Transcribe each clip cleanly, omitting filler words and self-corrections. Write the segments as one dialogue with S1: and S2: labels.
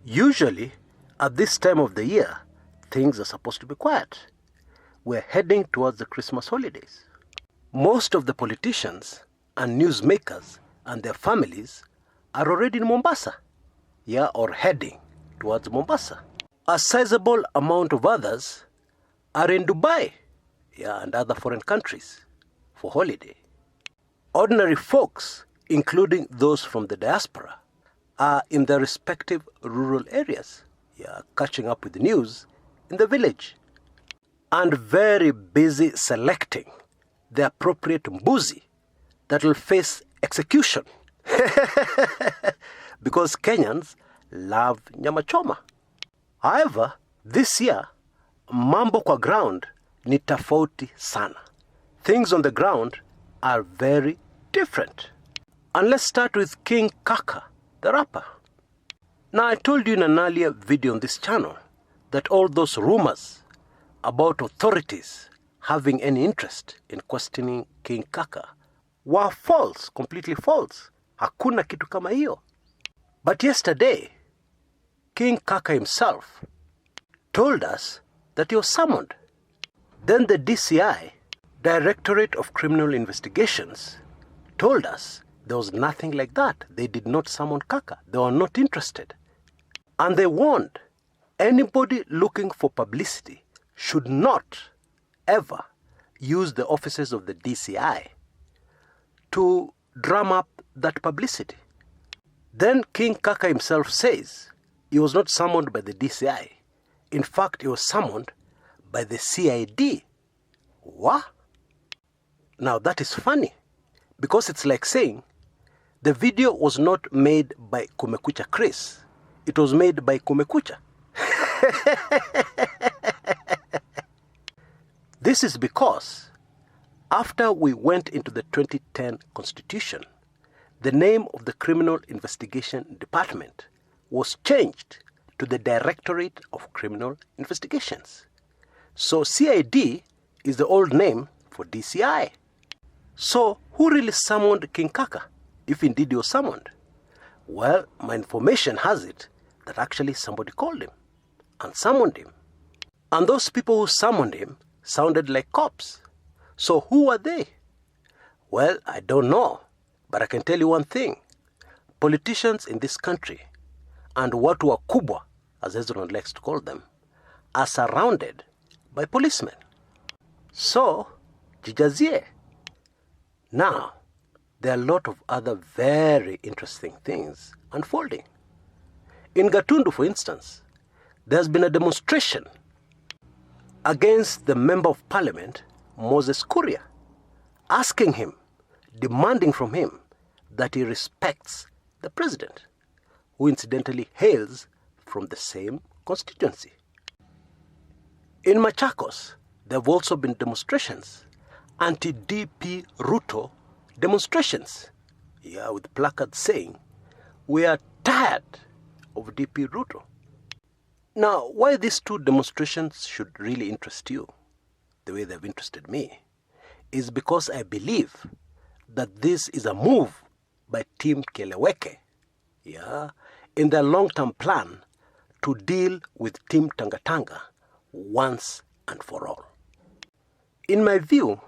S1: Usually, at this time of the year, things are supposed to be quiet. We're heading towards the Christmas holidays. Most of the politicians and newsmakers and their families are already in Mombasa, or heading towards Mombasa. A sizable amount of others are in Dubai, and other foreign countries for holiday. Ordinary folks, including those from the diaspora, are in their respective rural areas, catching up with the news in the village, and very busy selecting the appropriate mbuzi that will face execution. Because Kenyans love nyama choma. However, this year, mambo kwa ground ni tofauti sana. Things on the ground are very different. And let's start with King Kaka, the rapper. Now, I told you in an earlier video on this channel that all those rumors about authorities having any interest in questioning King Kaka were false, completely false. Hakuna kitu kama hiyo. But yesterday, King Kaka himself told us that he was summoned. Then the DCI, Directorate of Criminal Investigations, told us there was nothing like that. They did not summon Kaka. They were not interested. And they warned anybody looking for publicity should not ever use the offices of the DCI to drum up that publicity. Then King Kaka himself says he was not summoned by the DCI. In fact, he was summoned by the CID. What? Now that is funny, because it's like saying the video was not made by Kumekucha Chris. It was made by Kumekucha. This is because after we went into the 2010 Constitution, the name of the Criminal Investigation Department was changed to the Directorate of Criminal Investigations. So CID is the old name for DCI. So who really summoned King Kaka, if indeed he was summoned? Well, my information has it that actually somebody called him and summoned him. And those people who summoned him sounded like cops. So who are they? Well, I don't know, but I can tell you one thing. Politicians in this country, and watu wakubwa, as Hezron likes to call them, are surrounded by policemen. So, jijazie. Now, there are a lot of other very interesting things unfolding. In Gatundu, for instance, there has been a demonstration against the Member of Parliament, Moses Kuria, asking him, demanding from him that he respects the president, who incidentally hails from the same constituency. In Machakos, there have also been demonstrations, anti-DP Ruto demonstrations, with placards saying, "We are tired of DP Ruto." Now, why these two demonstrations should really interest you, the way they've interested me, is because I believe that this is a move by Team Keleweke, in their long-term plan to deal with Team Tangatanga once and for all. In my view,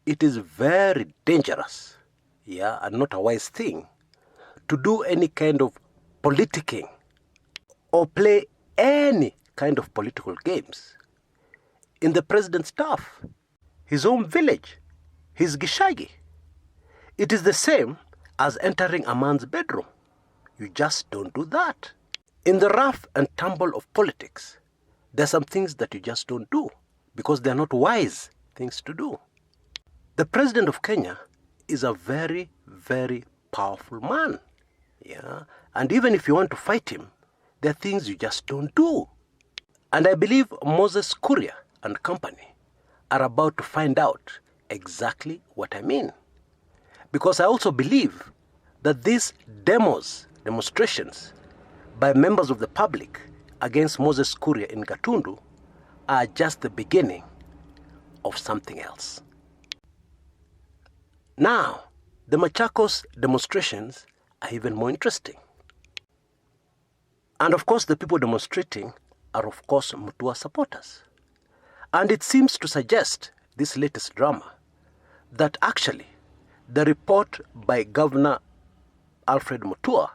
S1: it is very dangerous, and not a wise thing, to do any kind of politicking or play any kind of political games in the president's staff, his own village, his gishagi. It is the same as entering a man's bedroom. You just don't do that. In the rough and tumble of politics, there are some things that you just don't do because they're not wise things to do. The president of Kenya is a very, very powerful man. And even if you want to fight him, there are things you just don't do. And I believe Moses Kuria and company are about to find out exactly what I mean. Because I also believe that these demonstrations by members of the public against Moses Kuria in Gatundu are just the beginning of something else. Now, the Machakos demonstrations are even more interesting. And of course, the people demonstrating are of course Mutua supporters. And it seems to suggest, this latest drama, that actually the report by Governor Alfred Mutua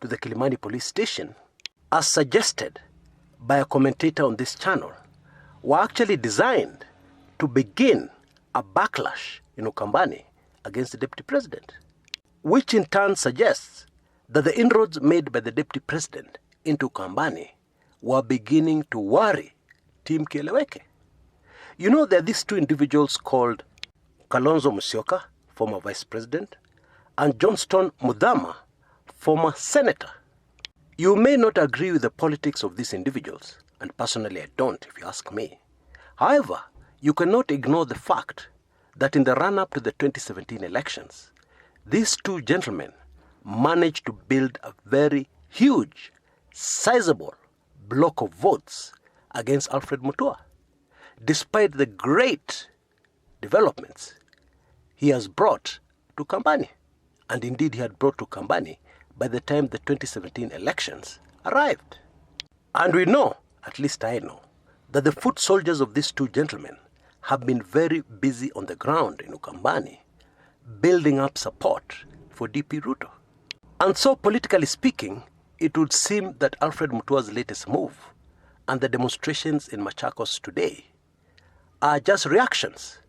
S1: to the Kilimani police station, as suggested by a commentator on this channel, were actually designed to begin a backlash in Ukambani against the deputy president, which in turn suggests that the inroads made by the deputy president into Ukambani were beginning to worry Team Kieleweke. You know, there are these two individuals called Kalonzo Musyoka, former vice president, and Johnston Muthama, former senator. You may not agree with the politics of these individuals, and personally I don't, if you ask me. However, you cannot ignore the fact that in the run-up to the 2017 elections, these two gentlemen managed to build a very huge, sizable block of votes against Alfred Mutua, despite the great developments he has brought to Ukambani. And indeed he had brought to Ukambani by the time the 2017 elections arrived. And we know, at least I know, that the foot soldiers of these two gentlemen have been very busy on the ground in Ukambani, building up support for DP Ruto. And so, politically speaking, it would seem that Alfred Mutua's latest move and the demonstrations in Machakos today are just reactions,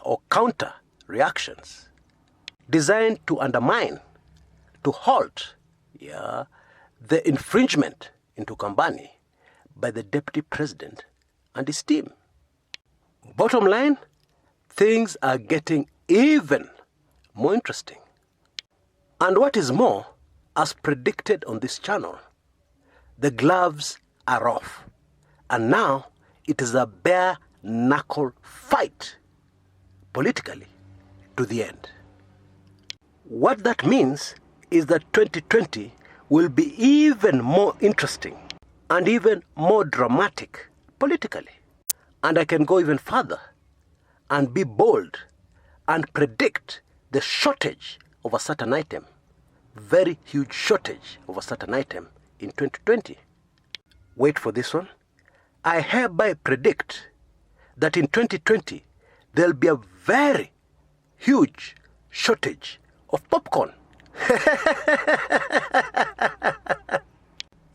S1: or counter reactions, designed to undermine, to halt, the infringement into Ukambani by the deputy president and his team. Bottom line, things are getting even more interesting. And what is more, as predicted on this channel, the gloves are off. And now it is a bare knuckle fight, politically, to the end. What that means is that 2020 will be even more interesting and even more dramatic politically. And I can go even further and be bold and predict the shortage of a certain item, very huge shortage of a certain item in 2020. Wait for this one. I hereby predict that in 2020 there'll be a very huge shortage of popcorn.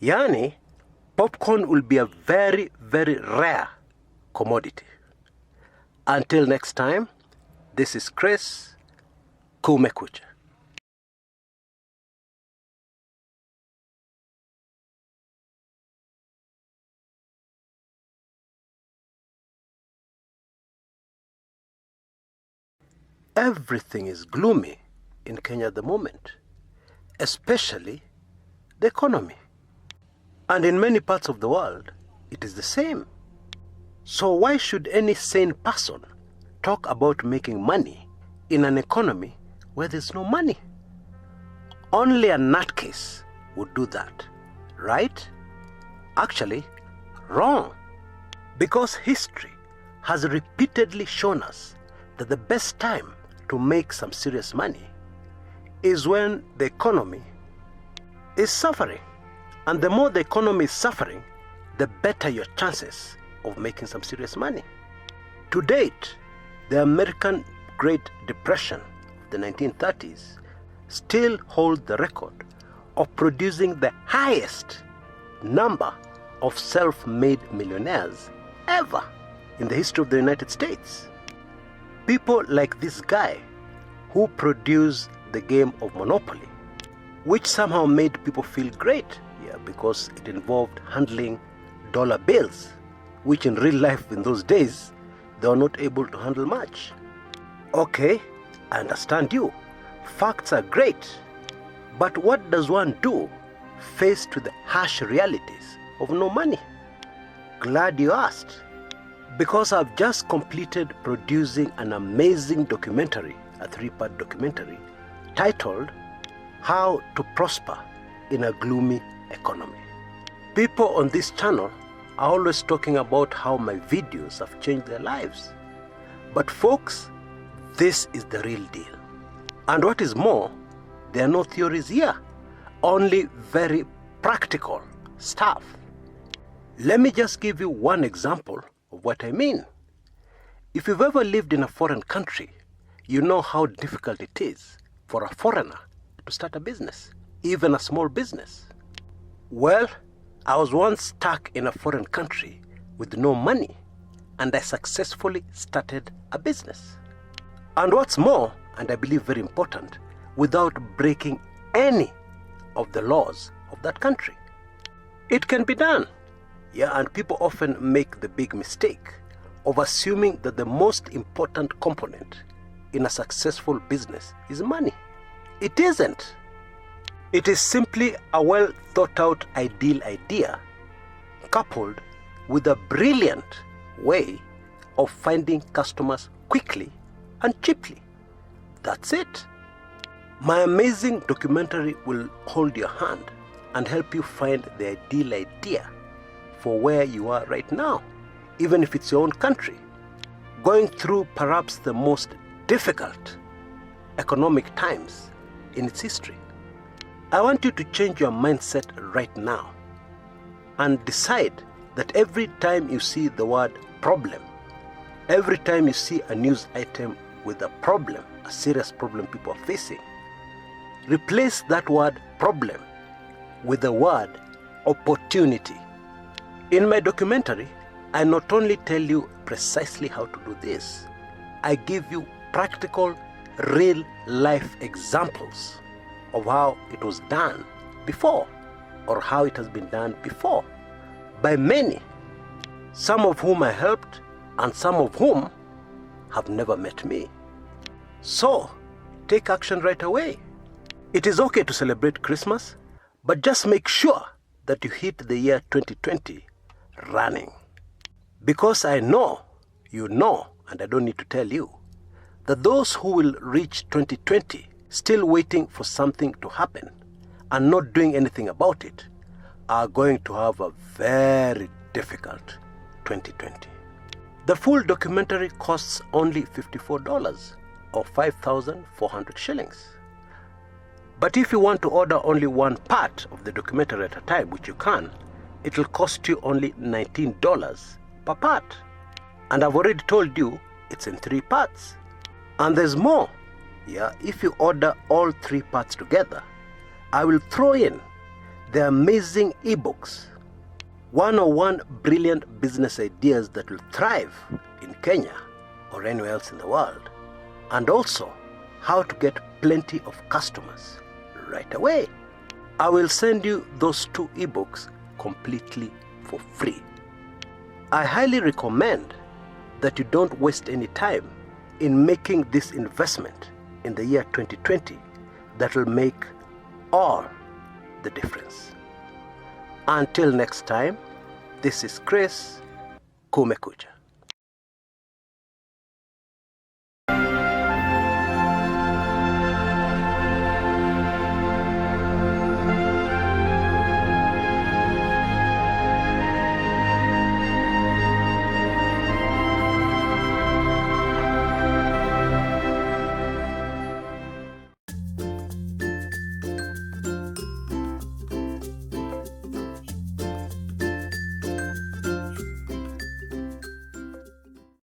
S1: Yani, popcorn will be a very, very rare commodity. Until next time, this is Chris. Tumechoka. Everything is gloomy in Kenya at the moment, especially the economy. And in many parts of the world, it is the same. So why should any sane person talk about making money in an economy where there's no money? Only a nutcase would do that, right? Actually, wrong. Because history has repeatedly shown us that the best time to make some serious money is when the economy is suffering. And the more the economy is suffering, the better your chances of making some serious money. To date, the American Great Depression of the 1930s still holds the record of producing the highest number of self-made millionaires ever in the history of the United States. People like this guy who produced the game of Monopoly, which somehow made people feel great, because it involved handling dollar bills, which in real life in those days, they were not able to handle much. Okay, I understand you. Facts are great. But what does one do faced with the harsh realities of no money? Glad you asked. Because I've just completed producing an amazing documentary, a 3-part documentary, titled How to Prosper in a Gloomy Economy. People on this channel are always talking about how my videos have changed their lives. But folks, this is the real deal. And what is more, there are no theories here, only very practical staff. Let me just give you one example of what I mean. If you've ever lived in a foreign country, you know how difficult it is for a foreigner to start a business, even a small business. Well, I was once stuck in a foreign country with no money, and I successfully started a business. And what's more, and I believe very important, without breaking any of the laws of that country. It can be done. Yeah, and people often make the big mistake of assuming that the most important component in a successful business is money. It isn't. It is simply a well thought out ideal idea coupled with a brilliant way of finding customers quickly and cheaply. That's it. My amazing documentary will hold your hand and help you find the ideal idea for where you are right now, even if it's your own country, going through perhaps the most difficult economic times in its history. I want you to change your mindset right now and decide that every time you see the word problem, every time you see a news item with a problem, a serious problem people are facing, replace that word problem with the word opportunity. In my documentary, I not only tell you precisely how to do this, I give you practical, real life examples of how it was done before, or how it has been done before by many, some of whom I helped and some of whom have never met me. So, take action right away. It is okay to celebrate Christmas, but just make sure that you hit the year 2020 running. Because I know, you know, and I don't need to tell you, that those who will reach 2020 still waiting for something to happen and not doing anything about it are going to have a very difficult 2020. The full documentary costs only $54 or 5,400 shillings. But if you want to order only one part of the documentary at a time, which you can, it will cost you only $19 per part. And I've already told you it's in 3 parts. And there's more. Yeah, if you order all 3 parts together, I will throw in the amazing ebooks, 101 brilliant business ideas that will thrive in Kenya or anywhere else in the world, and also how to get plenty of customers right away. I will send you those 2 ebooks completely for free. I highly recommend that you don't waste any time in making this investment in the year 2020 that will make all the difference. Until next time, this is Chris Kumekucha.